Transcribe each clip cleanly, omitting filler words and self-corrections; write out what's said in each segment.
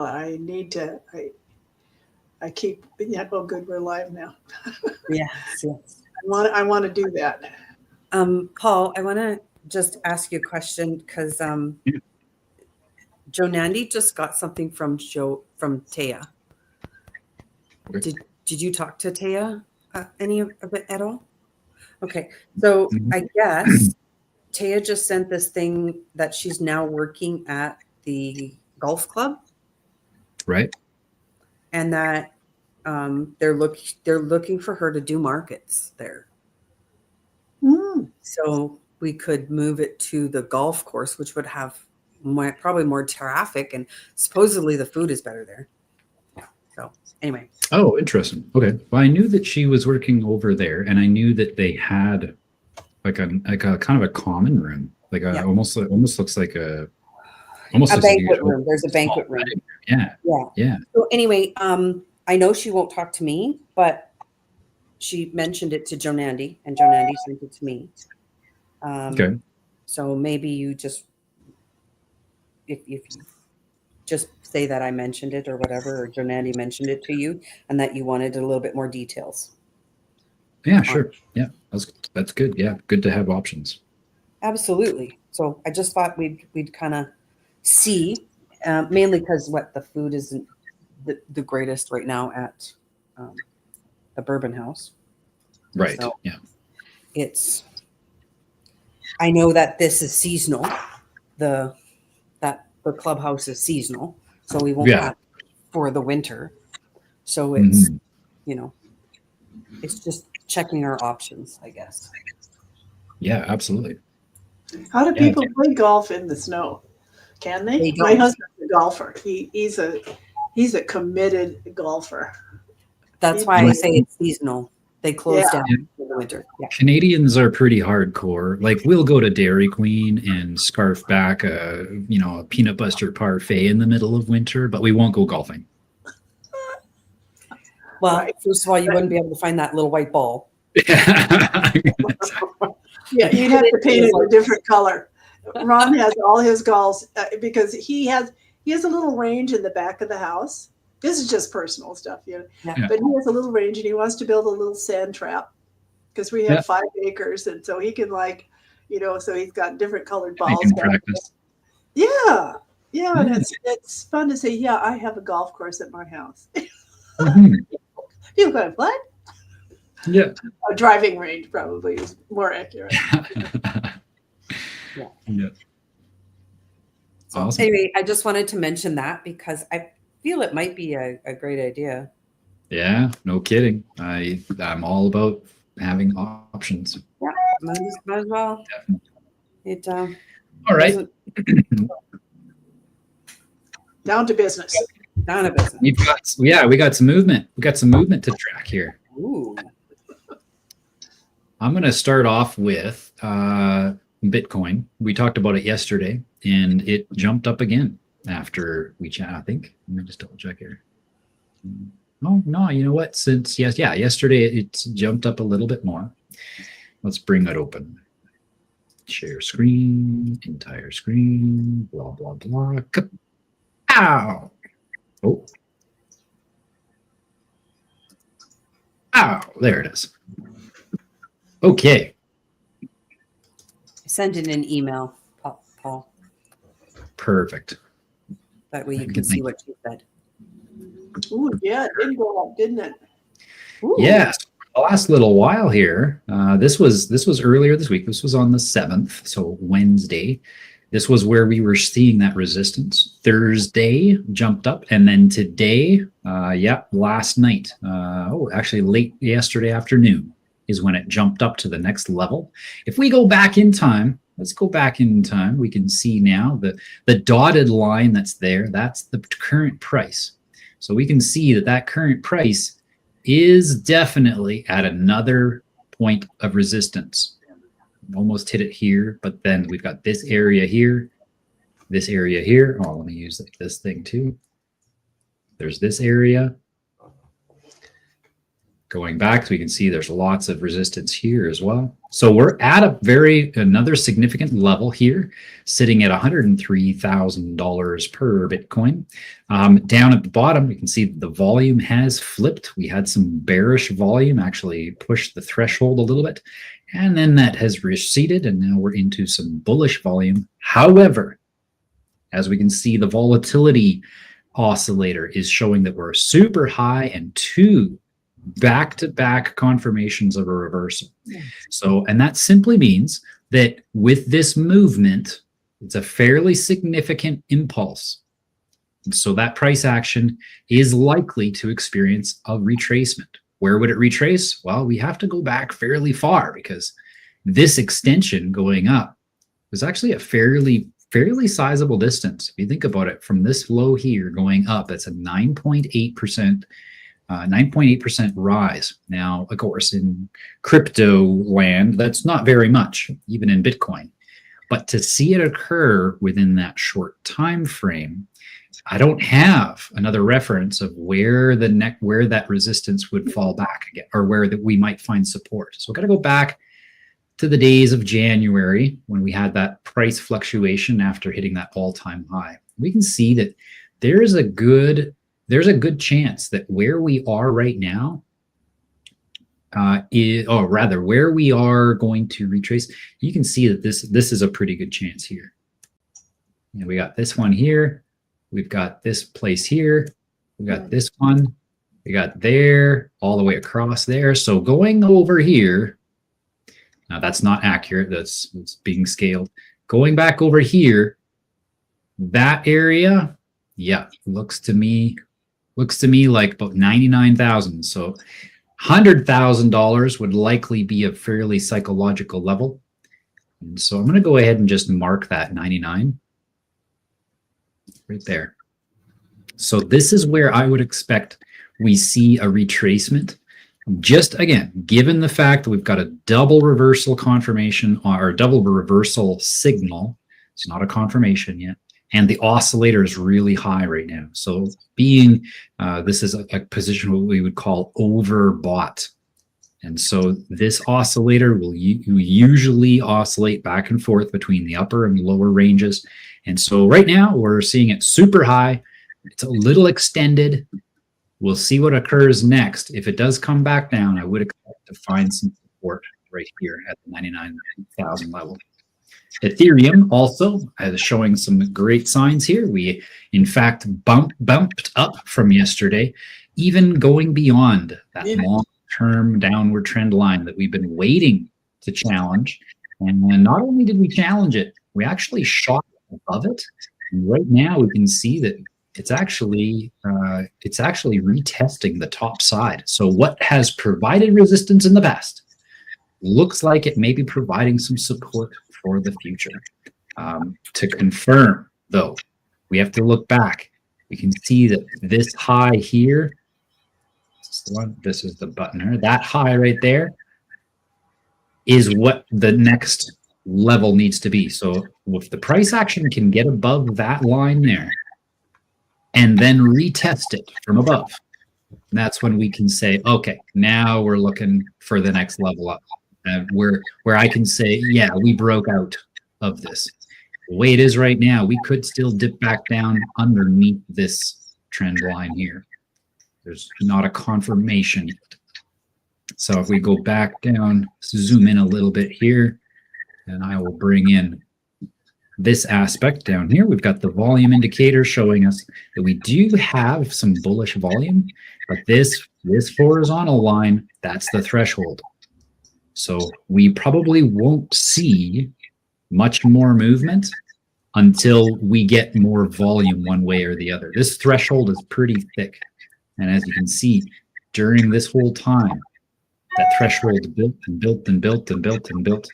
I need to. I keep. Yeah. Oh, good. We're live now. Yes, yes. I want to do that. Paul, I want to just ask you a question because Yeah. Joe Nandy just got something from Taya. Okay. Did you talk to Taya any of it at all? Okay, so Mhm. I guess Taya just sent this thing that she's now working at the golf club, Right. and that they're looking for her to do markets there. Mm. So we could move it to the golf course, which would have probably more traffic, and supposedly the food is better there. So anyway, Oh, interesting. Okay. Well, I knew that she was working over there, and I knew that they had like a kind of a common room, like a yeah, almost looks like a like a banquet usual room. There's a small banquet room. wedding. Yeah. Yeah. Yeah. So anyway, I know she won't talk to me, but she mentioned it to Joe Nandy, and Joe Nandy sent it to me. Okay. So maybe you just if you just say that I mentioned it or whatever, or Joe Nandy mentioned it to you, and that you wanted a little bit more details. Yeah. Sure. Yeah. That's good. Yeah. Good to have options. Absolutely. So I just thought we'd kind of see, mainly because what the food isn't the greatest right now at um, the Bourbon House. Right. So Yeah. it's I know that this is seasonal. The the clubhouse is seasonal, so we won't Yeah. have for the winter. So it's Hmm. you know it's just checking our options, I guess. Yeah. Absolutely. How do Yeah. people play golf in the snow? Can they? They My don't. husband's a golfer. He's a committed golfer. That's He why I plays. say it's seasonal. They Yeah. close down Yeah. in the winter. Yeah. Canadians are pretty hardcore. Like we'll go to Dairy Queen and scarf back a peanut butter parfait in the middle of winter, but we won't go golfing. Well, Right. first of all, you wouldn't be able to find that little white ball. Yeah. If you You'd did have it, to it paint was it a like different color. Ron has all his golfs because he has a little range in the back of the house. This is just personal stuff, yeah. Yeah. But he has a little range and he wants to build a little sand trap because we Yeah. have 5 acres, and so he can so he's got different colored They balls can back. practice. Yeah, yeah, and Yeah. it's fun to say, yeah, I have a golf course at my house. Mhm. You've got what? Yeah. A driving range probably is more accurate. Yeah. Yeah. So Awesome. anyway, I just wanted to mention that because I feel it might be a great idea. Yeah. No kidding. I'm all about having options. Yeah, might as well. It All right. doesn't Down to business. down a business. We got some movement. We got some movement to track here. Ooh. I'm going to start off with Bitcoin. We talked about it yesterday, and it jumped up again after we chat. I think. Let me just double check here. Oh no, you know what? Yesterday it jumped up a little bit more. Let's bring that open. Share screen, entire screen, blah blah blah. Ow! Oh, ow! There it is. Okay. Send in an email, Paul. Perfect. That way you Thank can you, see thank what she said. Ooh, yeah, it did go up, didn't it? Ooh. Yes. The last little while here. This was earlier this week. This was on the 7th, so Wednesday. This was where we were seeing that resistance. Thursday jumped up, and then today, last night, actually late yesterday afternoon is when it jumped up to the next level. If we go back in time, let's go back in time. We can see now the dotted line that's there. That's the current price. So we can see that current price is definitely at another point of resistance. Almost hit it here, but then we've got this area here, this area here. Oh, let me use this thing too. There's this area. Going back, we can see there's lots of resistance here as well. So we're at another significant level here, sitting at $103,000 per Bitcoin. Down at the bottom, we can see the volume has flipped. We had some bearish volume actually push the threshold a little bit, and then that has receded, and now we're into some bullish volume. However, as we can see, the volatility oscillator is showing that we're super high and two back-to-back confirmations of a reversal. So, and that simply means that with this movement, it's a fairly significant impulse. So that price action is likely to experience a retracement. Where would it retrace? Well, we have to go back fairly far because this extension going up was actually a fairly sizable distance. If you think about it, from this low here going up, that's a 9.8% rise. Now, of course, in crypto land, that's not very much, even in Bitcoin. But to see it occur within that short time frame, I don't have another reference of where that resistance would fall back again, or where that we might find support. So we've got to go back to the days of January when we had that price fluctuation after hitting that all-time high. We can see that there's a good chance that where we are right now where we are going to retrace, you can see that this is a pretty good chance here. And we got this one here. We've got this place here. We got this one. We got there, all the way across there. So going over here, now that's not accurate. That's being scaled. Going back over here, that area, yeah, looks to me like about 99,000. So $100,000 would likely be a fairly psychological level. And so I'm going to go ahead and just mark that 99 right there. So this is where I would expect we see a retracement. Just again, given the fact that we've got a double reversal confirmation or a double reversal signal, it's not a confirmation yet, and the oscillator is really high right now. So being, this is a position what we would call overbought. And so this oscillator will usually oscillate back and forth between the upper and lower ranges. And so right now we're seeing it super high. It's a little extended. We'll see what occurs next. If it does come back down, I would expect to find some support right here at the 99,000 level. Ethereum also is showing some great signs here. We, in fact, bumped up from yesterday, even going beyond that long-term downward trend line that we've been waiting to challenge. And not only did we challenge it, we actually shot above it. And right now we can see that it's actually retesting the top side. So what has provided resistance in the past looks like it may be providing some support for the future. To confirm, though, we have to look back. We can see that this high here, this is the buttoner, that high right there is what the next level needs to be. So if the price action can get above that line there and then retest it from above, that's when we can say, okay, now we're looking for the next level up. Where I can say, yeah, we broke out of this. The way it is right now, we could still dip back down underneath this trend line here. There's not a confirmation yet. So if we go back down, zoom in a little bit here, and I will bring in this aspect down here. We've got the volume indicator showing us that we do have some bullish volume, but this horizontal line, that's the threshold. So we probably won't see much more movement until we get more volume one way or the other. This threshold is pretty thick. And as you can see, during this whole time, that threshold built and built and built and built and built.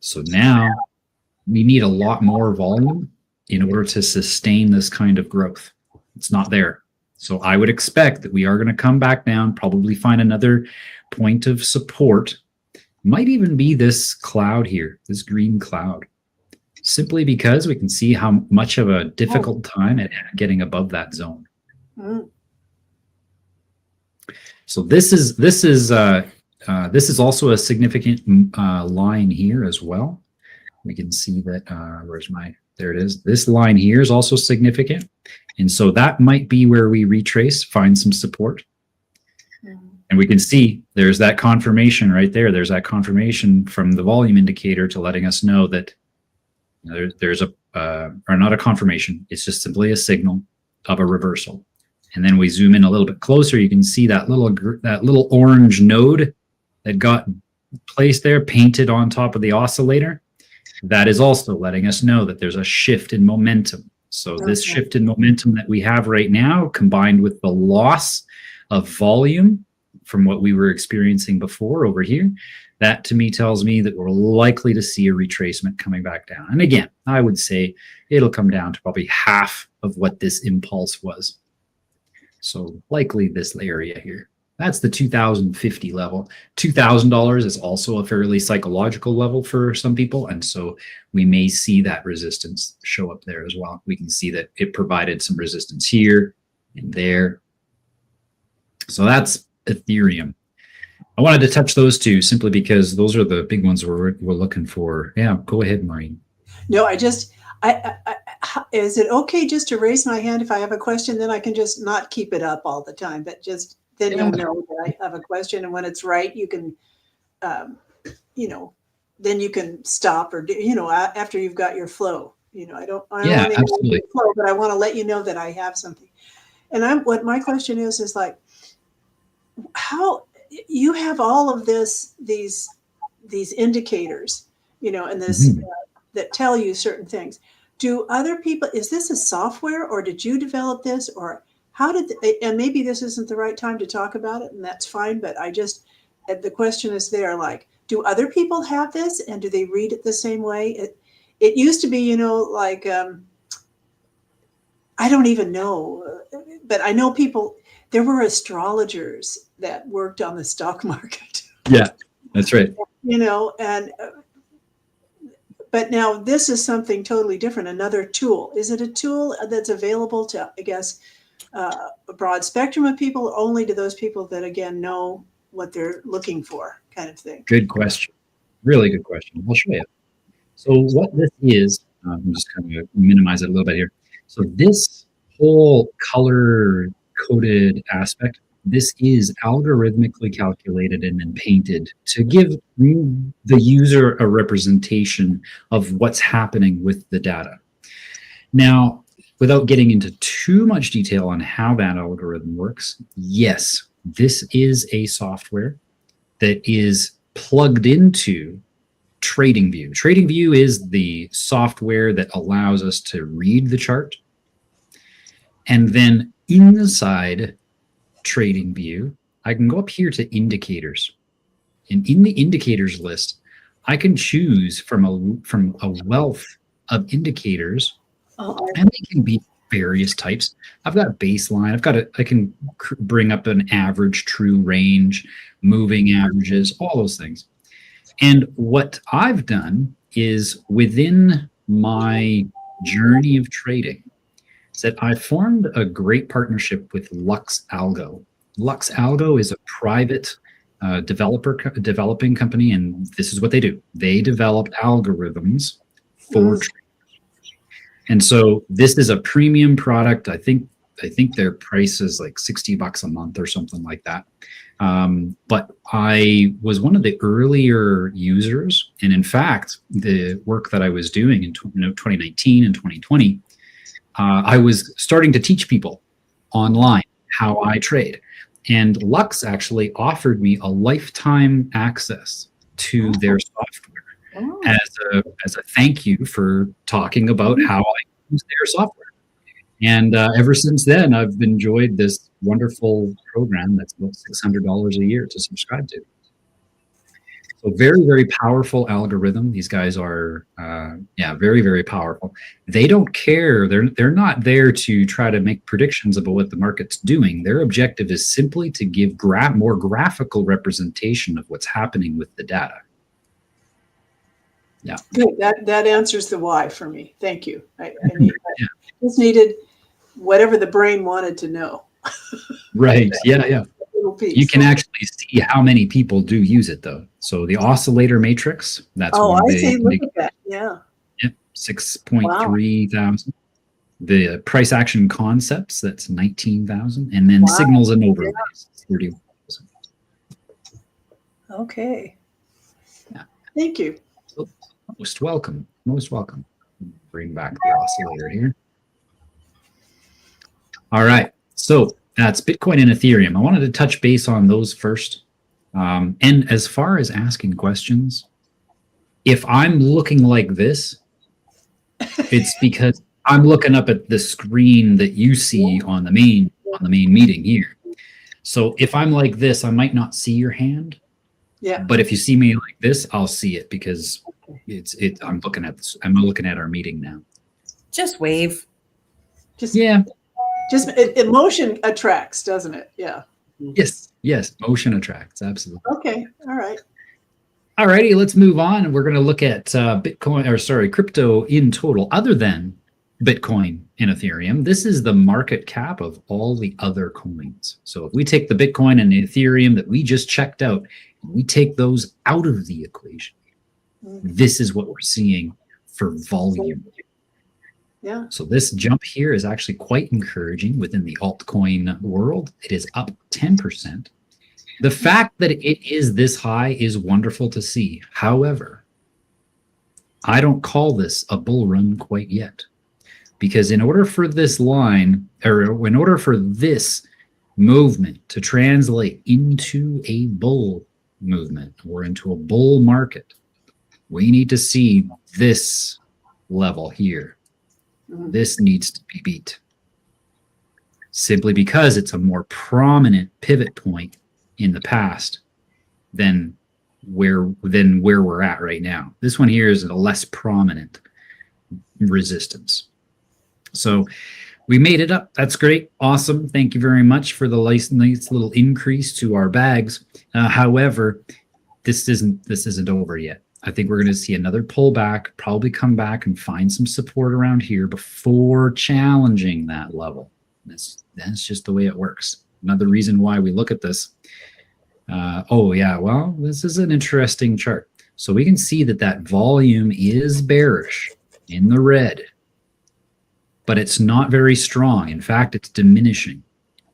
So now we need a lot more volume in order to sustain this kind of growth. It's not there. So I would expect that we are going to come back down, probably find another point of support. Might even be this cloud here, this green cloud, simply because we can see how much of a difficult time at getting above that zone. So this is also a significant line here as well. We can see that there it is. This line here is also significant. And so that might be where we retrace, find some support. And we can see there's that confirmation right there. There's that confirmation from the volume indicator to letting us know that there's or not a confirmation. It's just simply a signal of a reversal. And then we zoom in a little bit closer. You can see that little orange node that got placed there, painted on top of the oscillator. That is also letting us know that there's a shift in momentum. So this shift in momentum that we have right now, combined with the loss of volume from what we were experiencing before over here, that to me tells me that we're likely to see a retracement coming back down. And again, I would say it'll come down to probably half of what this impulse was. So likely this area here. That's the 2050 level. $2,000 is also a fairly psychological level for some people. And so we may see that resistance show up there as well. We can see that it provided some resistance here and there. So that's Ethereum. I wanted to touch those two simply because those are the big ones we're looking for. Yeah, go ahead, Maureen. No, is it okay just to raise my hand if I have a question? Then I can just not keep it up all the time, but just then you'll know that I have a question, and when it's right, you can, then you can stop or after you've got your flow. I don't absolutely flow, but I want to let you know that I have something. And what my question is like, how you have all of these indicators, and this that tell you certain things. Do other people, is this a software, or did you develop this, or how did, and maybe this isn't the right time to talk about it, and that's fine, but the question is there, like, do other people have this, and do they read it the same way? It used to be, I don't even know, but I know there were astrologers that worked on the stock market. Yeah, that's right. But now this is something totally different, another tool. Is it a tool that's available to, I guess, a broad spectrum of people, only to those people that, again, know what they're looking for, kind of thing? Good question. Really good question. I'll show you. So what this is, I'm just kind of minimize it a little bit here. So this whole color-coded aspect, this is algorithmically calculated and then painted to give the user a representation of what's happening with the data. Now, without getting into too much detail on how that algorithm works, yes, this is a software that is plugged into TradingView. TradingView is the software that allows us to read the chart. And then inside TradingView, I can go up here to indicators. And in the indicators list, I can choose from a wealth of indicators. And they can be various types. I've got baseline. I can bring up an average, true range, moving averages, all those things. And what I've done is within my journey of trading, is that I formed a great partnership with Lux Algo. Lux Algo is a private developing company, and this is what they do. They develop algorithms for trading. And so this is a premium product. I think their price is like $60 a month or something like that. But I was one of the earlier users. And in fact, the work that I was doing in 2019 and 2020, I was starting to teach people online how I trade. And Lux actually offered me a lifetime access to their software. As a thank you for talking about how I use their software. And ever since then, I've enjoyed this wonderful program that's about $600 a year to subscribe to. So very, very powerful algorithm. These guys are, very, very powerful. They don't care. They're not there to try to make predictions about what the market's doing. Their objective is simply to give more graphical representation of what's happening with the data. Yeah. Good. That answers the why for me. Thank you. I just needed whatever the brain wanted to know. Right. Yeah. little piece. You can actually see how many people do use it, though. So the oscillator matrix, that's Oh, one of I the see. Look at that. Yeah. Yep, 6.3 thousand. The price action concepts, that's 19,000. And then Wow. signals and overlays, 30,000. Okay. Yeah. Thank you. Most welcome. Most welcome. Bring back the oscillator here. All right. So that's Bitcoin and Ethereum. I wanted to touch base on those first. And as far as asking questions, if I'm looking like this, it's because I'm looking up at the screen that you see on the main meeting here. So if I'm like this, I might not see your hand. Yeah. But if you see me like this, I'll see it because I'm looking at this. I'm looking at our meeting now. Just wave. Just emotion attracts, doesn't it? Yeah. Yes. Motion attracts. Absolutely. Okay. All right. All righty. Let's move on. We're going to look at crypto in total, other than Bitcoin and Ethereum. This is the market cap of all the other coins. So if we take the Bitcoin and the Ethereum that we just checked out, and we take those out of the equation, this is what we're seeing for volume. Yeah. So this jump here is actually quite encouraging within the altcoin world. It is up 10%. The fact that it is this high is wonderful to see. However, I don't call this a bull run quite yet, because in order for this line, or in order for this movement to translate into a bull movement or into a bull market, we need to see this level here. This needs to be beat, simply because it's a more prominent pivot point in the past than where we're at right now. This one here is a less prominent resistance. So we made it up. That's great. Awesome. Thank you very much for the nice little increase to our bags. However, this isn't over yet. I think we're going to see another pullback, probably come back and find some support around here before challenging that level. That's just the way it works. Another reason why we look at this. Well, this is an interesting chart. So we can see that volume is bearish in the red, but it's not very strong. In fact, it's diminishing.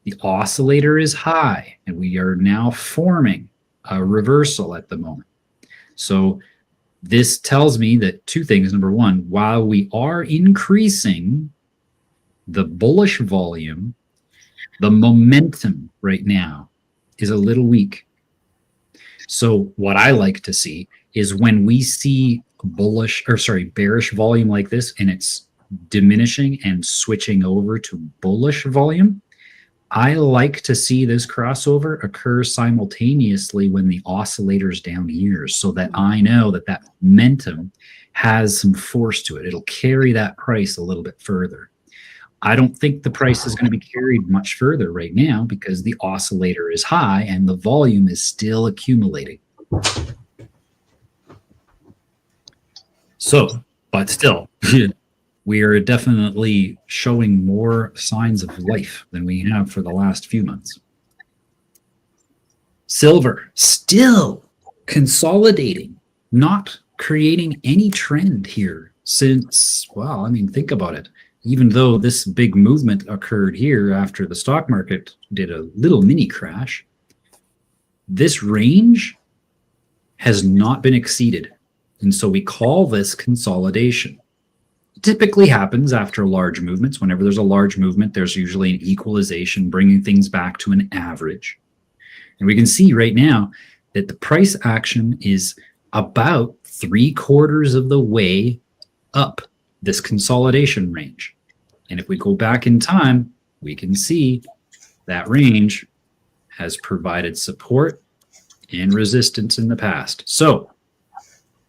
The oscillator is high, and we are now forming a reversal at the moment. So this tells me that two things. Number one, while we are increasing the bullish volume, the momentum right now is a little weak. So what I like to see is when we see bearish volume like this, and it's diminishing and switching over to bullish volume, I like to see this crossover occur simultaneously when the oscillator's down here, so that I know that momentum has some force to it. It'll carry that price a little bit further. I don't think the price is going to be carried much further right now because the oscillator is high and the volume is still accumulating. So, but still, we are definitely showing more signs of life than we have for the last few months. Silver still consolidating, not creating any trend here since, well, I mean, think about it. Even though this big movement occurred here after the stock market did a little mini crash, this range has not been exceeded. And so we call this consolidation. Typically happens after large movements. Whenever there's a large movement, there's usually an equalization, bringing things back to an average. And we can see right now that the price action is about 3/4 of the way up this consolidation range. And if we go back in time, we can see that range has provided support and resistance in the past. So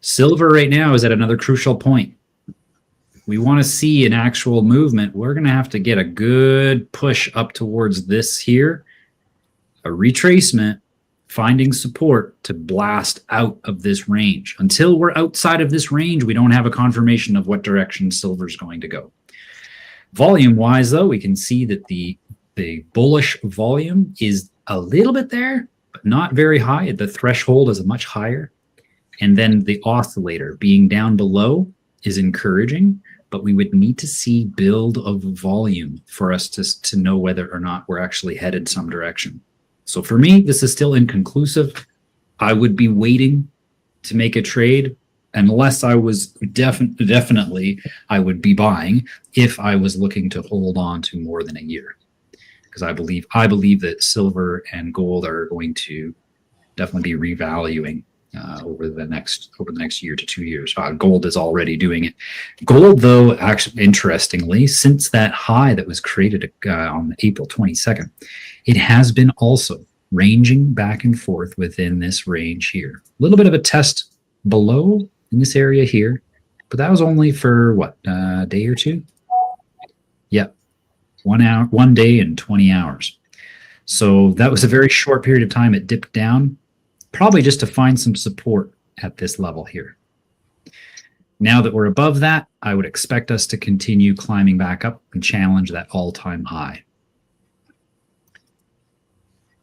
silver right now is at another crucial point. We want to see an actual movement. We're going to have to get a good push up towards this here, a retracement, finding support to blast out of this range. Until we're outside of this range, we don't have a confirmation of what direction silver is going to go. Volume wise, though, we can see that the bullish volume is a little bit there, but not very high. The threshold is much higher. And then the oscillator being down below is encouraging, but we would need to see build of volume for us to know whether or not we're actually headed some direction. So for me, this is still inconclusive. I would be waiting to make a trade unless I was definitely I would be buying if I was looking to hold on to more than a year. Because I believe that silver and gold are going to definitely be revaluing over the next year to 2 years. Gold is already doing it. Gold, though, actually, interestingly, since that high that was created on April 22nd, it has been also ranging back and forth within this range here. A little bit of a test below in this area here, but that was only for what, a day or two? Yep, 1 hour, 1 day and 20 hours. So that was a very short period of time. It dipped down, probably just to find some support at this level here. Now that we're above that, I would expect us to continue climbing back up and challenge that all-time high.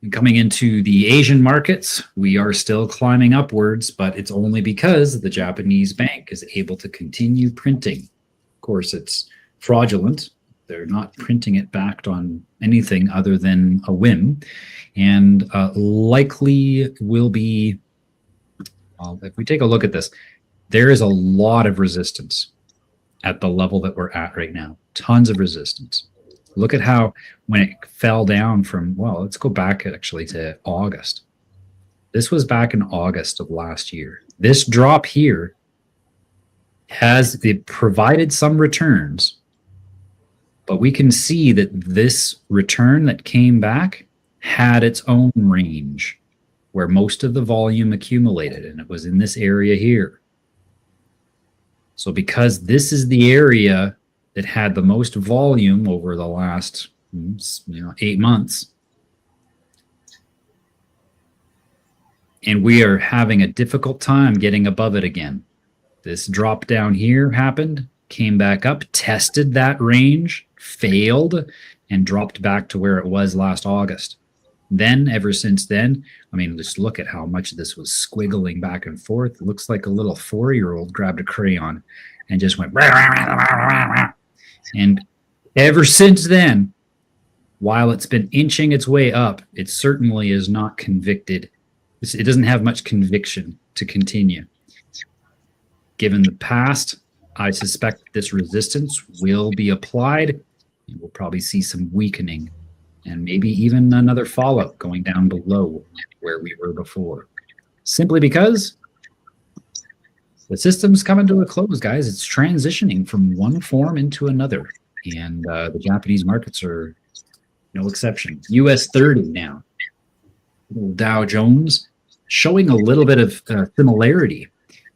And coming into the Asian markets, we are still climbing upwards, but it's only because the Japanese bank is able to continue printing. Of course, it's fraudulent. They're not printing it backed on anything other than a whim, and likely will be, well, if we take a look at this, there is a lot of resistance at the level that we're at right now. Tons of resistance. Look at how when it fell down from, well, let's go back actually to August. This was back in August of last year. This drop here it provided some returns, but we can see that this return that came back had its own range where most of the volume accumulated, and it was in this area here. So because this is the area that had the most volume over the last 8 months, and we are having a difficult time getting above it again. This drop down here happened, came back up, tested that range, failed, and dropped back to where it was last August. Then, ever since then, I mean, just look at how much this was squiggling back and forth. It looks like a little 4-year-old grabbed a crayon and just went, rah, rah, rah, rah, rah, rah. And ever since then, while it's been inching its way up, it certainly is not convicted. It doesn't have much conviction to continue. Given the past, I suspect this resistance will be applied, and we'll probably see some weakening and maybe even another fallout going down below where we were before. Simply because the system's coming to a close, guys. It's transitioning from one form into another, and the Japanese markets are no exception. US 30 now. Dow Jones showing a little bit of similarity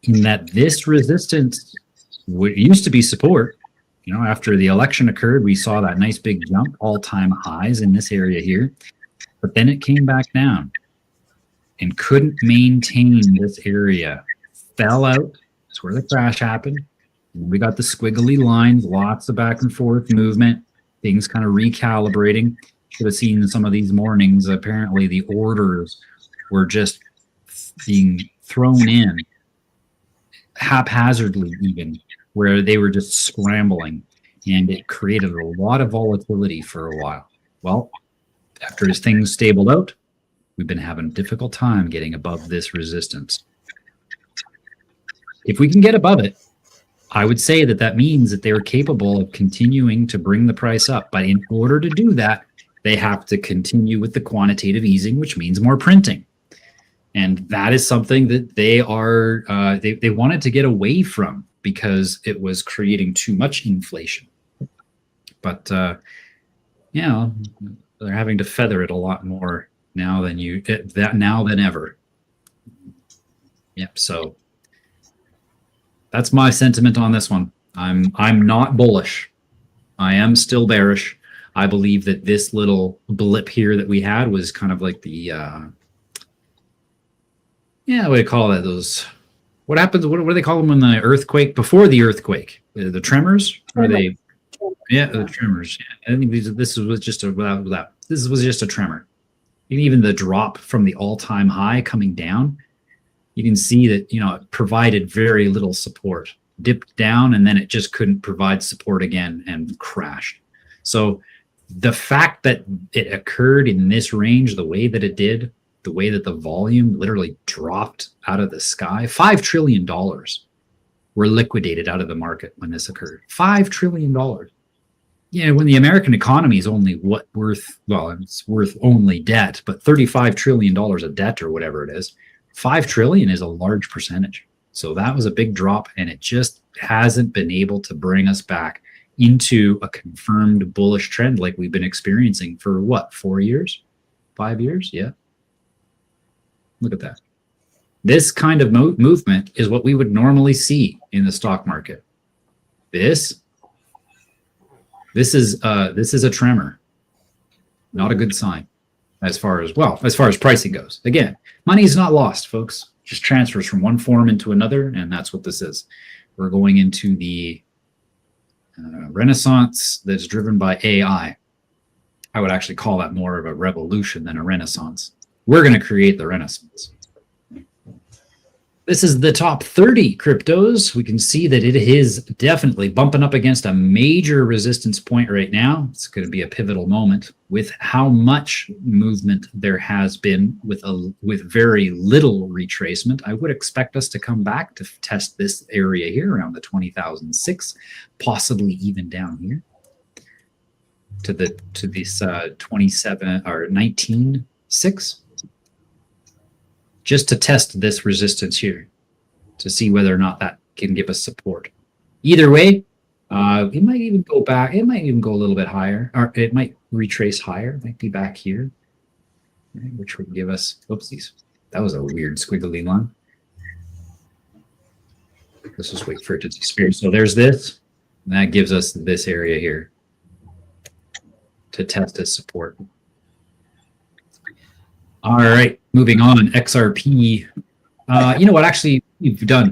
in that this resistance used to be support. After the election occurred, we saw that nice big jump, all-time highs in this area here, but then it came back down and couldn't maintain this area. Fell out. That's where the crash happened. We got the squiggly lines, lots of back and forth movement, things kind of recalibrating. Should have seen some of these mornings. Apparently, the orders were just being thrown in haphazardly, even, where they were just scrambling, and it created a lot of volatility for a while. Well, after things stabled out, we've been having a difficult time getting above this resistance. If we can get above it, I would say that means that they are capable of continuing to bring the price up. But in order to do that, they have to continue with the quantitative easing, which means more printing. And that is something that they wanted to get away from because it was creating too much inflation. But, they're having to feather it a lot more now than ever. Yep. So that's my sentiment on this one. I'm not bullish. I am still bearish. I believe that this little blip here that we had was kind of like the, what do you call that? What happens? What do they call them when the earthquake? Before the earthquake, the tremors? Or they? Yeah, the tremors. Yeah. I think this was just a tremor. even the drop from the all-time high coming down, you can see that, it provided very little support, dipped down, and then it just couldn't provide support again and crashed. So the fact that it occurred in this range, the way that it did, the way that the volume literally dropped out of the sky, $5 trillion were liquidated out of the market when this occurred. $5 trillion. When the American economy is only it's worth only debt, but $35 trillion of debt or whatever it is, 5 trillion is a large percentage. So that was a big drop, and it just hasn't been able to bring us back into a confirmed bullish trend like we've been experiencing for 4 years? 5 years? Yeah. Look at that. This kind of movement is what we would normally see in the stock market. This is a tremor. Not a good sign as far as pricing goes. Again, money is not lost, folks. Just transfers from one form into another, and that's what this is. We're going into the renaissance that's driven by AI. I would actually call that more of a revolution than a renaissance. We're going to create the renaissance. This is the top 30 cryptos. We can see that it is definitely bumping up against a major resistance point right now. It's going to be a pivotal moment with how much movement there has been with very little retracement. I would expect us to come back to test this area here around the 20,006, possibly even down here to this 27 or 19.6. Just to test this resistance here to see whether or not that can give us support. Either way, it might even go back. It might even go a little bit higher, or it might retrace higher. It might be back here, right, which would give us, oopsies. That was a weird squiggly line. Let's just wait for it to disappear. So there's this, and that gives us this area here to test as support. All right, moving on. XRP. You know what? Actually,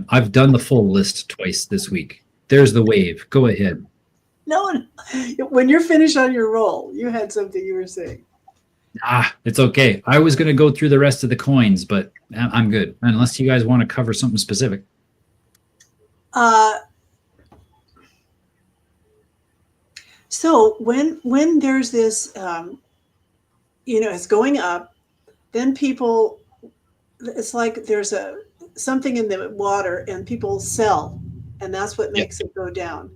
I've done the full list twice this week. There's the wave. Go ahead. No, when you're finished on your roll, you had something you were saying. It's okay. I was going to go through the rest of the coins, but I'm good. Unless you guys want to cover something specific. So when there's this, it's going up. Then people, it's like there's something in the water and people sell, and that's what makes it go down.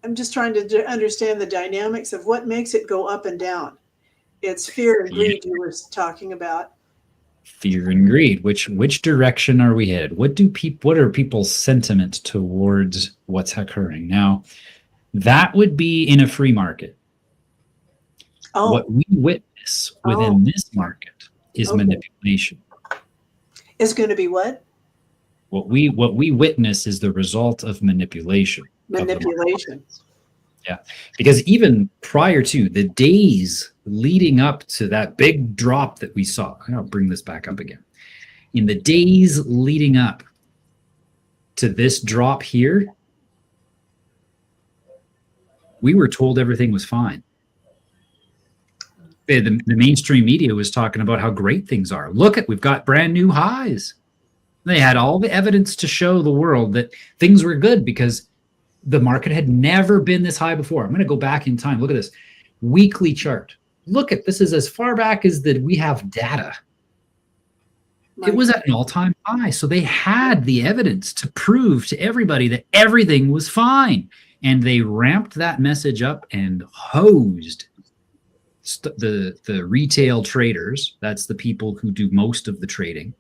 I'm just trying to understand the dynamics of what makes it go up and down. It's fear and greed you were talking about. Fear and greed. Which direction are we headed? What are people's sentiment towards what's occurring? Now, that would be in a free market. Oh. What we witness within this market is manipulation. It's going to be what? What we witness is the result of manipulation. Manipulation. Yeah, because even prior to the days leading up to that big drop that we saw, I'll bring this back up again. In the days leading up to this drop here, we were told everything was fine. The mainstream media was talking about how great things are. Look, we've got brand new highs. They had all the evidence to show the world that things were good because the market had never been this high before. I'm going to go back in time. Look at this weekly chart. Look at this is as far back as that we have data. It was at an all-time high. So they had the evidence to prove to everybody that everything was fine. And they ramped that message up and hosed the retail traders. That's the people who do most of the trading.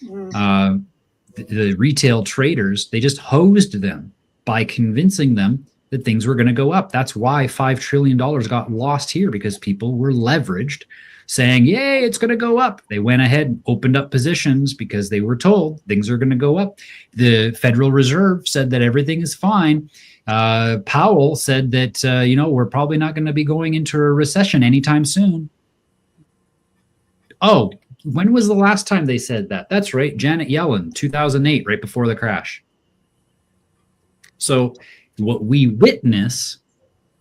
The retail traders, they just hosed them by convincing them that things were going to go up. That's why $5 trillion got lost here, because people were leveraged saying, yay, it's going to go up. They went ahead and opened up positions because they were told things are going to go up. The Federal Reserve said that everything is fine. Powell said that, we're probably not going to be going into a recession anytime soon. Oh, when was the last time they said that? That's right. Janet Yellen, 2008, right before the crash. So what we witness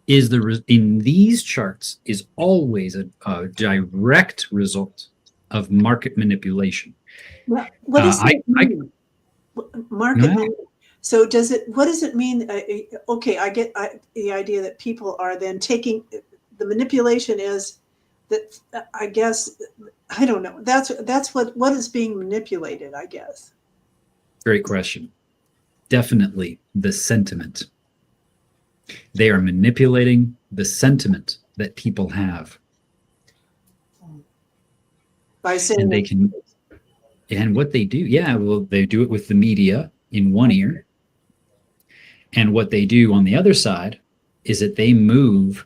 is in these charts is always a direct result of market manipulation. What does I, that I, mean? Market no, manipulation. So does it? What does it mean? Okay, I get the idea that people are then taking the manipulation is that I guess I don't know. That's what is being manipulated. I guess. great question. Definitely the sentiment. They are manipulating the sentiment that people have, By saying and they can. And what they do, yeah, well, they do it with the media in one ear, and what they do on the other side is that they move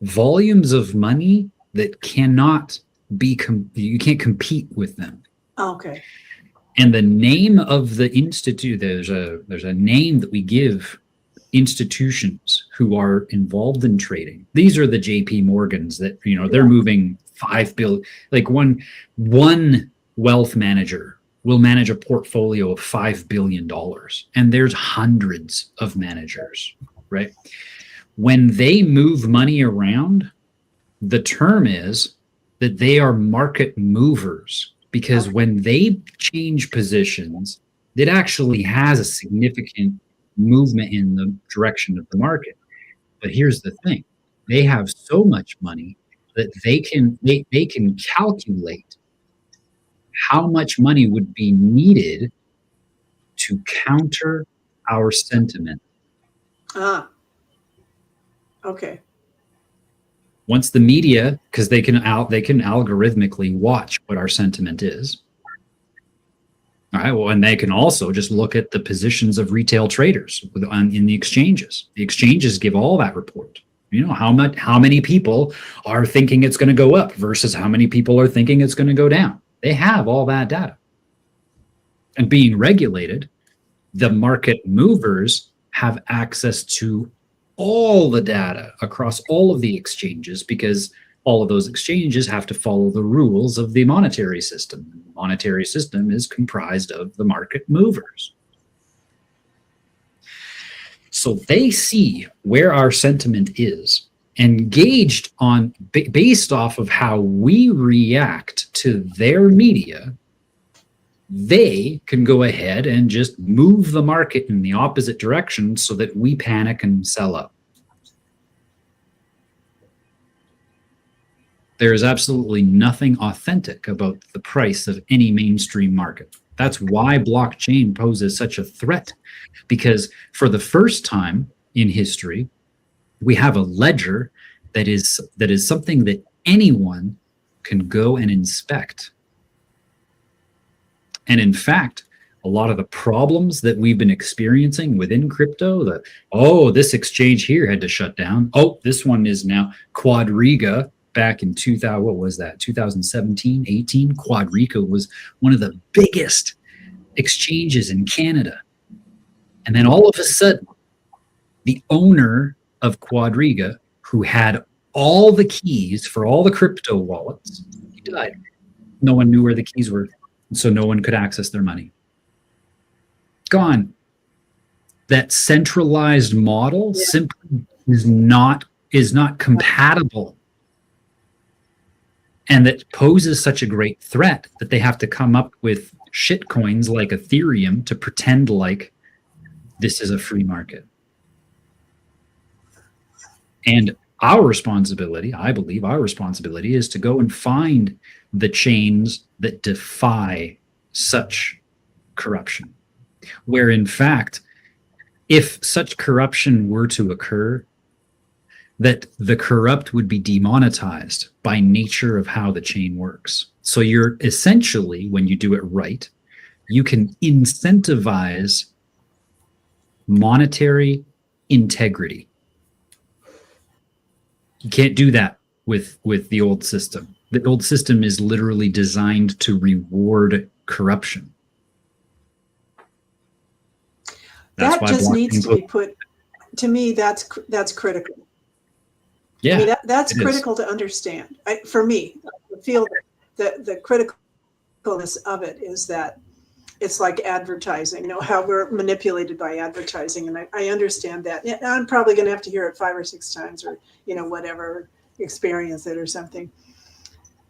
volumes of money that cannot you can't compete with them. okay, And the name of the institute, there's a name that we give institutions who are involved in trading. These are the JP Morgans that, they're yeah, moving 5 billion. Like one wealth manager will manage a portfolio of $5 billion, and there's hundreds of managers, right? When they move money around, the term is that they are market movers, because okay, when they change positions, it actually has a significant movement in the direction of the market. But here's the thing: they have so much money that they can calculate how much money would be needed to counter our sentiment. ah, okay, Once the media, because they can algorithmically watch what our sentiment is. All right. Well, and they can also just look at the positions of retail traders in the exchanges. The exchanges give all that report. How many people are thinking it's going to go up versus how many people are thinking it's going to go down. They have all that data. And being regulated, the market movers have access to all the data across all of the exchanges, because all of those exchanges have to follow the rules of the monetary system. The monetary system is comprised of the market movers. So they see where our sentiment is, engaged on based off of how we react to their media. They can go ahead and just move the market in the opposite direction so that we panic and sell up. There is absolutely nothing authentic about the price of any mainstream market. That's why blockchain poses such a threat, because for the first time in history, we have a ledger that is something that anyone can go and inspect. And in fact, a lot of the problems that we've been experiencing within crypto, this exchange here had to shut down. Oh, this one is now Quadriga back in 2000, what was that? 2017, 18. Quadriga was one of the biggest exchanges in Canada. And then all of a sudden, the owner of Quadriga, who had all the keys for all the crypto wallets, he died. No one knew where the keys were, so no one could access their money. Gone. That centralized model simply is not compatible, and that poses such a great threat that they have to come up with shit coins like Ethereum to pretend like this is a free market. And our responsibility, I believe our responsibility, is to go and find the chains that defy such corruption, where in fact, if such corruption were to occur, that the corrupt would be demonetized by nature of how the chain works. So you're essentially, when you do it right, you can incentivize monetary integrity. You can't do that with the old system. The old system is literally designed to reward corruption. That's that why just needs blockchain. to be put. To me, that's critical. Yeah, I mean, that's it is. critical to understand. For me, I feel that the criticalness of it is that it's like advertising, how we're manipulated by advertising. And I understand that. And I'm probably going to have to hear it 5 or 6 times or, whatever, experience it or something.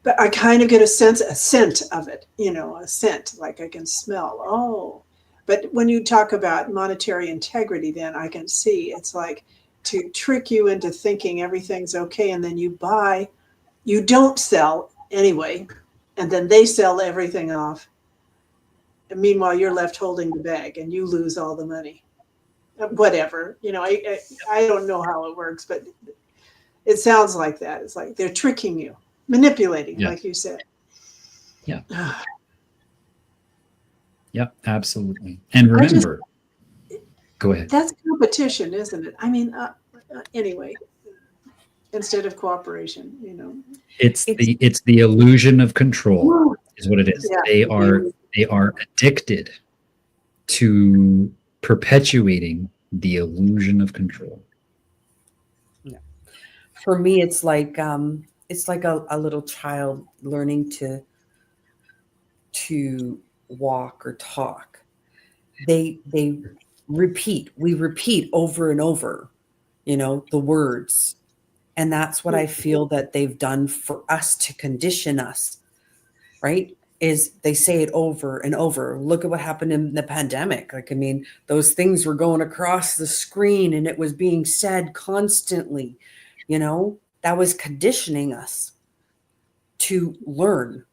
But I kind of get a scent of it, a scent, like I can smell. Oh, but when you talk about monetary integrity, then I can see it's like to trick you into thinking everything's okay. And then you don't sell anyway, and then they sell everything off. And meanwhile, you're left holding the bag and you lose all the money. Whatever, I don't know how it works, but it sounds like that. It's like they're tricking you, manipulating, Yeah. like you said. Yeah. Yep, absolutely. And remember, go ahead. That's competition, isn't it? I mean, anyway, instead of cooperation, It's the illusion of control is what it is. Yeah. They are addicted to perpetuating the illusion of control. Yeah. For me, it's like a little child learning to walk or talk. We repeat over and over, the words. And that's what I feel that they've done for us to condition us, right? Is they say it over and over. Look at what happened in the pandemic. Like, I mean, those things were going across the screen and it was being said constantly, that was conditioning us to learn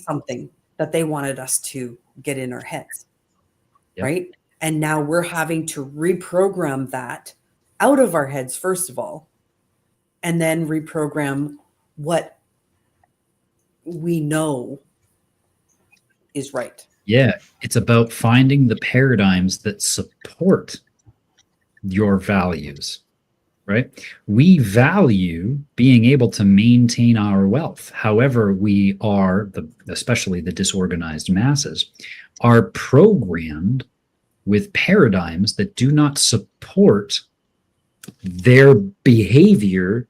something that they wanted us to get in our heads. Yep. Right? And now we're having to reprogram that out of our heads, first of all, and then reprogram what we know is right. Yeah, it's about finding the paradigms that support your values, right? We value being able to maintain our wealth. However, we are, especially the disorganized masses, are programmed with paradigms that do not support their behavior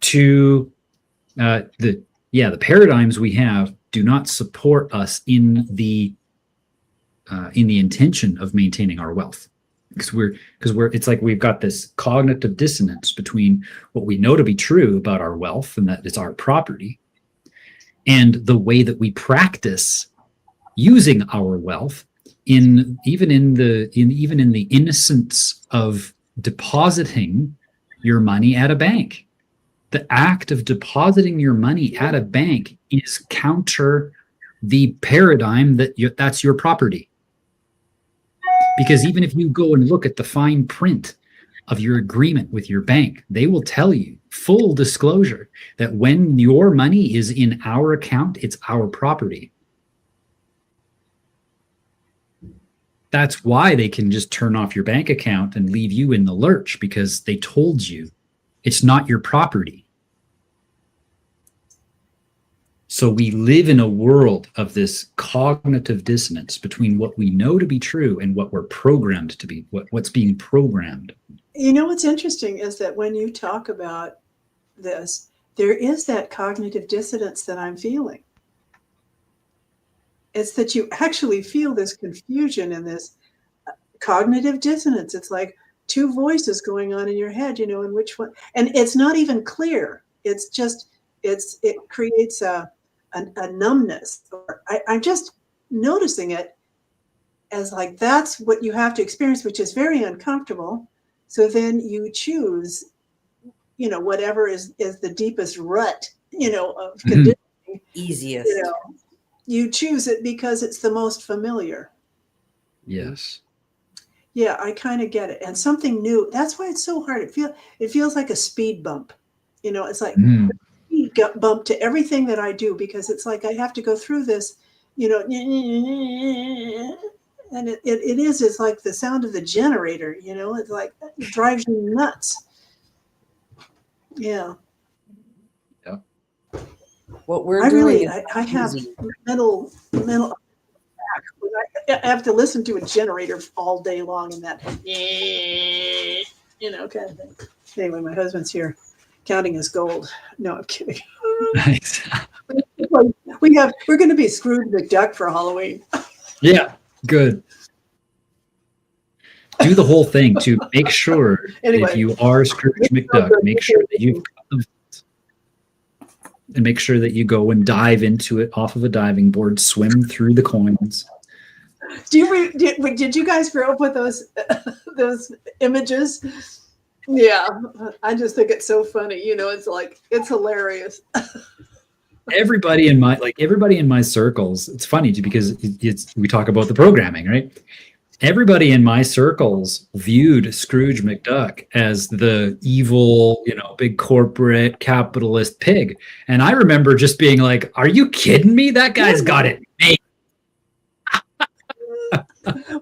to the paradigms we have do not support us in the intention of maintaining our wealth, because it's like we've got this cognitive dissonance between what we know to be true about our wealth and that it's our property, and the way that we practice using our wealth even in the innocence of depositing your money at a bank. The act of depositing your money at a bank is counter the paradigm that that's your property. Because even if you go and look at the fine print of your agreement with your bank, they will tell you, full disclosure, that when your money is in our account, it's our property. That's why they can just turn off your bank account and leave you in the lurch, because they told you it's not your property. So we live in a world of this cognitive dissonance between what we know to be true and what we're programmed to be, what's being programmed. What's interesting is that when you talk about this, there is that cognitive dissonance that I'm feeling. It's that you actually feel this confusion and this cognitive dissonance. It's like two voices going on in your head, in which one, and it's not even clear. It's just, it creates a numbness. I'm just noticing it as like, that's what you have to experience, which is very uncomfortable. So then you choose, whatever is the deepest rut, of conditioning. Easiest. You choose it because it's the most familiar. Yes. Yeah, I kind of get it. And something new. That's why it's so hard. It feels like a speed bump. It's like a speed bump to everything that I do, because it's like I have to go through this, and it's like the sound of the generator, it's like, it drives you nuts. Yeah. What we're doing, I have mental. I have to listen to a generator all day long, and that, kind of thing. Anyway, my husband's here counting his gold. No, I'm kidding. Nice. We're going to be Scrooge McDuck for Halloween. Yeah, good. Do the whole thing to make sure Anyway. if you are Scrooge McDuck, make sure that you've got the and make sure that you go and dive into it off of a diving board, swim through the coins. Did you guys grow up with those images? Yeah, I just think it's so funny. You know, it's hilarious. Everybody in my circles, it's funny too, because we talk about the programming, right? Everybody in my circles viewed Scrooge McDuck as the evil, big corporate capitalist pig. And I remember just being like, are you kidding me? That guy's got it made.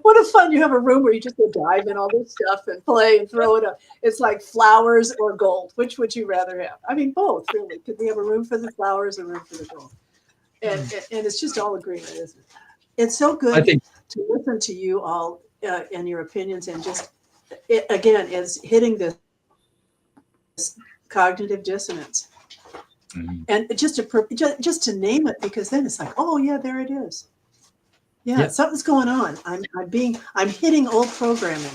What a fun. You have a room where you just go dive in all this stuff and play and throw it up. It's like flowers or gold. Which would you rather have? I mean, both, really. Because we have a room for the flowers and a room for the gold. And it's just all agreement, isn't it? It's so good to listen to you all and your opinions, and just again, it's hitting this cognitive dissonance, and just to name it, because then it's like, oh yeah, there it is. Yeah, something's going on. I'm hitting old programming,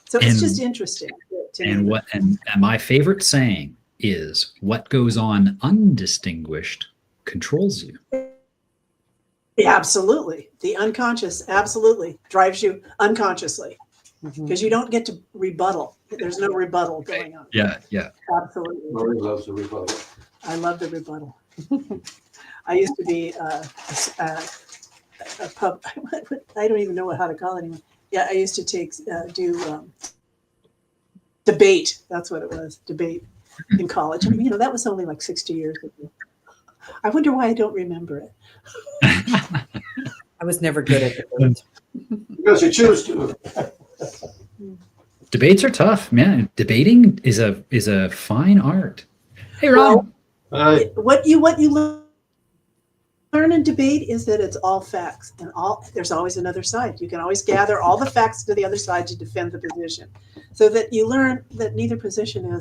so it's just interesting. And my favorite saying is, "What goes on undistinguished controls you." Yeah, absolutely. The unconscious absolutely drives you unconsciously, because you don't get to rebuttal. There's no rebuttal going on. Yeah. Absolutely. Lori loves the rebuttal. I love the rebuttal. I used to be a pub. I don't even know how to call it anymore. Yeah, I used to do debate. That's what it was, debate in college. And, that was only like 60 years ago. I wonder why I don't remember it. I was never good at debate. Because you choose to. Debates are tough, man. Debating is a fine art. Hey, Ron. What you learn in debate is that it's all facts, and there's always another side. You can always gather all the facts to the other side to defend the position, so that you learn that neither position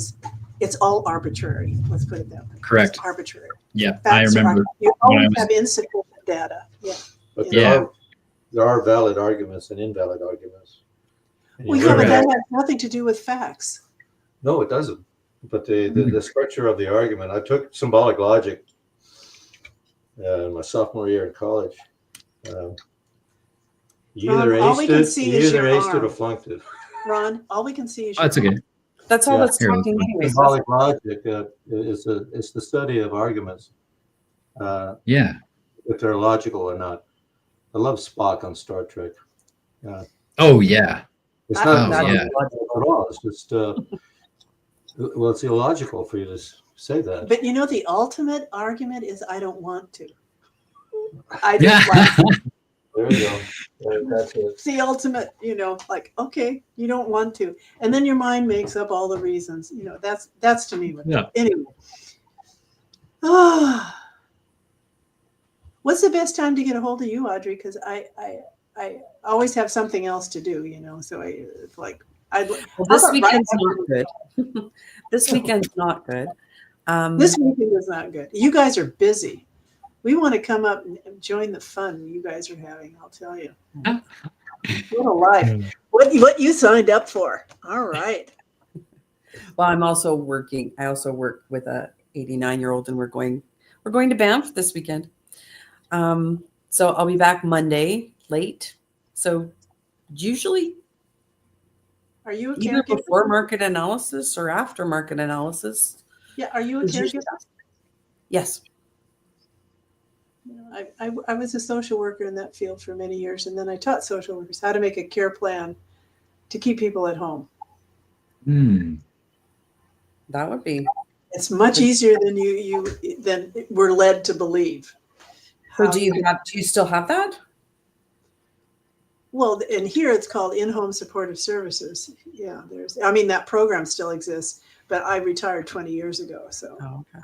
it's all arbitrary. Let's put it that way. Correct. It's arbitrary. Yeah, I remember. You always have insufficient data. Yeah. But there are valid arguments and invalid arguments. Well, yeah, but that has nothing to do with facts. No, it doesn't. But the structure of the argument, I took symbolic logic in my sophomore year in college. You either aced it or flunked it. Ron, all we can see is your that's okay. That's all that's talking anyway. Symbolic logic is the study of arguments. If they're logical or not. I love Spock on Star Trek. Oh yeah. It's not logical at all. It's just it's illogical for you to say that. But the ultimate argument is, I don't want to. I just like to. There you go. That's it. It's the ultimate, like, okay, you don't want to. And then your mind makes up all the reasons. That's to me. Anyway. What's the best time to get a hold of you, Audrey? Because I always have something else to do, so it's like, this weekend's not good. This weekend's not good. This weekend is not good. You guys are busy. We want to come up and join the fun you guys are having, I'll tell you. What a life. What you signed up for. All right. Well, I'm also working. I also work with a 89-year-old, and we're going to Banff this weekend. So I'll be back Monday late. So usually, are you a either caregiver? Before market analysis or after market analysis? Yeah. Are you a caregiver? Yes. I was a social worker in that field for many years, and then I taught social workers how to make a care plan to keep people at home. That would be. It's much easier than we're led to believe. So do you still have that? Well, and here it's called in-home supportive services. Yeah, that program still exists, but I retired 20 years ago. So, okay.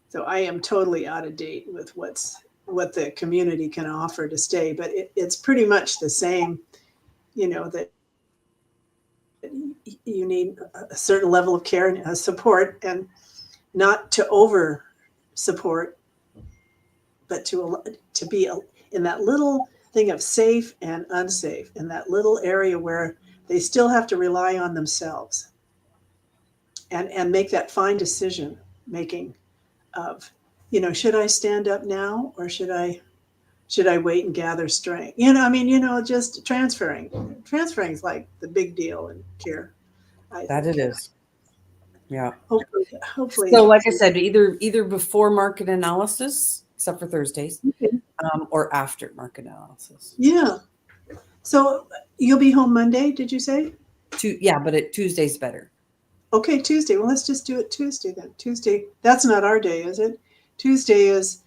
So I am totally out of date with what the community can offer to stay, but it's pretty much the same, that you need a certain level of care and support, and not to over support, but to be in that little thing of safe and unsafe in that little area where they still have to rely on themselves and make that fine decision making of, should I stand up now or should I wait and gather strength? Just transferring is like the big deal in care. That it is. Yeah. Hopefully. So, like I said, either before market analysis, except for Thursdays, Okay. or after market analysis. Yeah. So you'll be home Monday, did you say? But Tuesday's better. Okay, Tuesday. Well, let's just do it Tuesday then. Tuesday. That's not our day, is it? Tuesday is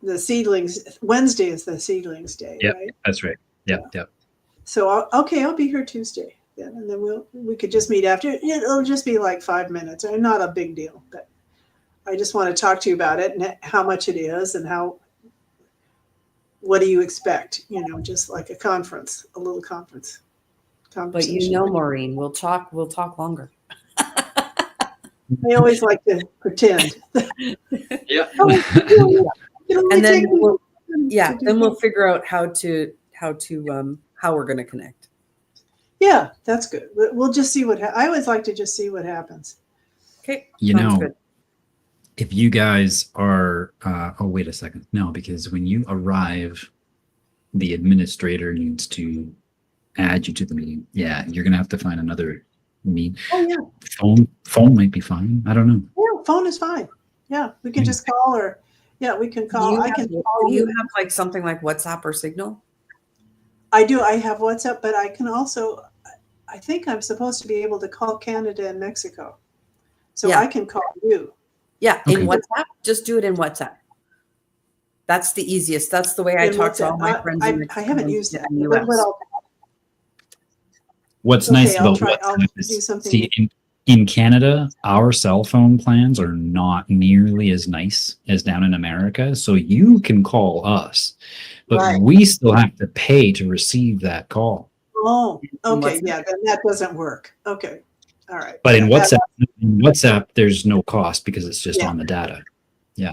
the seedlings. Wednesday is the seedlings day, Yep, right? that's right. Yep. So I'll be here Tuesday then, and then we could just meet after. It'll just be like 5 minutes, or not a big deal, but I just want to talk to you about it and how much it is and what do you expect? Just like a conference, a little conference. But Maureen, we'll talk longer. I always like to pretend. Yeah. And then we'll figure out how we're going to connect. Yeah, that's good. We'll just see I always like to just see what happens. Okay. Good. If you guys are, wait a second. No, because when you arrive, the administrator needs to add you to the meeting. Yeah, you're going to have to find another meet. Oh, yeah. Phone might be fine. I don't know. Yeah, phone is fine. Yeah, we can just call we can call. Do you have like something like WhatsApp or Signal? I do. I have WhatsApp, but I can also, I think I'm supposed to be able to call Canada and Mexico. So I can call you. Yeah, in WhatsApp. Just do it in WhatsApp. That's the easiest. That's the way I talk to all my friends. I haven't used that. What's nice about WhatsApp is, in Canada, our cell phone plans are not nearly as nice as down in America. So you can call us, but we still have to pay to receive that call. Oh, okay. Yeah, then that doesn't work. Okay. All right. But in WhatsApp, there's no cost because it's just on the data. Yeah.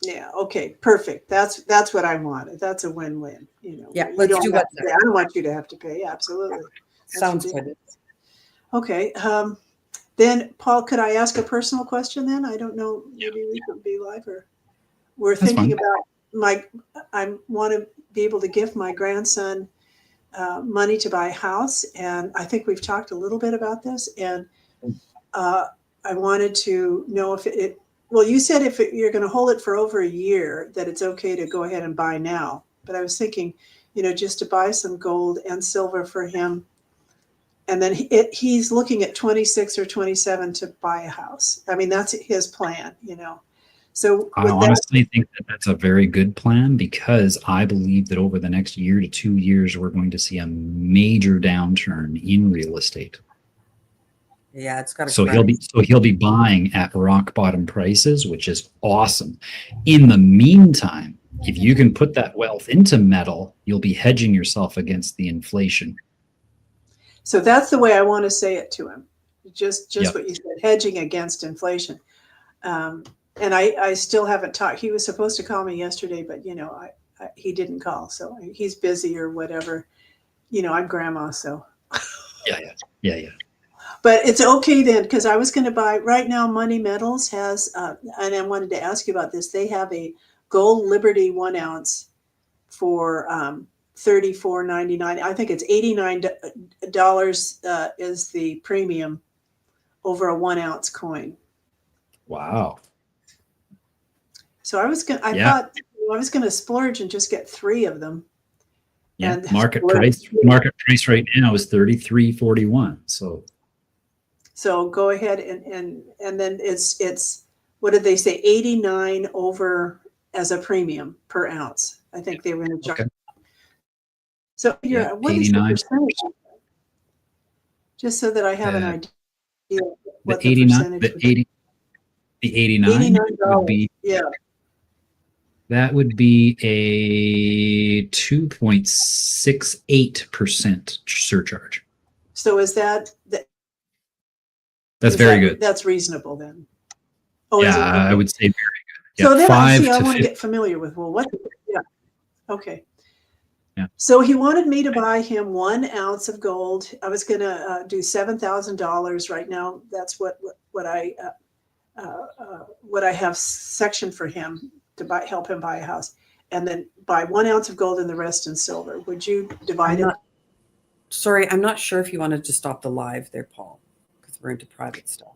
Yeah. Okay. Perfect. That's what I wanted. That's a win-win. Yeah. Let's do WhatsApp. I don't want you to have to pay. Absolutely. Sounds good. Okay. Then, Paul, could I ask a personal question then? I don't know. Maybe we could be live or we're thinking about I want to be able to give my grandson money to buy a house. And I think we've talked a little bit about this. And I wanted to know if you said if you're going to hold it for over a year, that it's okay to go ahead and buy now. But I was thinking, just to buy some gold and silver for him. And then he's looking at 26 or 27 to buy a house. I mean, that's his plan, So I honestly think that that's a very good plan, because I believe that over the next year to 2 years, we're going to see a major downturn in real estate. Yeah, it's got to. So he'll be buying at rock bottom prices, which is awesome. In the meantime, if you can put that wealth into metal, you'll be hedging yourself against the inflation. So that's the way I want to say it to him. Just what you said, hedging against inflation. And I still haven't talked. He was supposed to call me yesterday, but he didn't call. So he's busy or whatever. I'm grandma, so. Yeah. But it's okay then, because I was going to buy right now. Money Metals has, and I wanted to ask you about this. They have a gold Liberty 1 ounce for $34.99. I think it's $89 is the premium over a 1 ounce coin. Wow. So I thought I was going to splurge and just get 3 of them. Yeah. And market price right now is $33.41. So go ahead and then it's what did they say? 89 over as a premium per ounce. I think they were going to charge. Okay. So what is the percentage? Just so that I have an idea what the 89, percentage the 89 would be that would be a 2.68% surcharge. So is that's very good. That's reasonable then. Oh, yeah, I would say very good. Yeah, so then I want to get familiar with what. Yeah. Okay. So he wanted me to buy him 1 ounce of gold. I was going to do $7,000 right now. That's what I have sectioned for him to help him buy a house, and then buy 1 ounce of gold and the rest in silver. Would you divide it? Sorry, I'm not sure if you wanted to stop the live there, Paul, because we're into private stuff.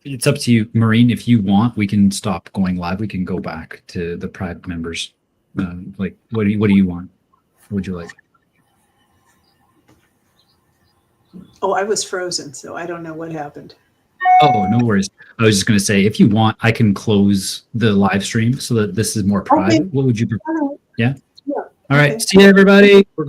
It's up to you, Maureen. If you want, we can stop going live. We can go back to the private members. Like, what do you want? What would you like? Oh, I was frozen, so I don't know what happened. Oh, no worries. I was just going to say, if you want, I can close the live stream so that this is more private. Okay. What would you prefer? All right. Yeah? Yeah. All right. Okay. See you, everybody. We're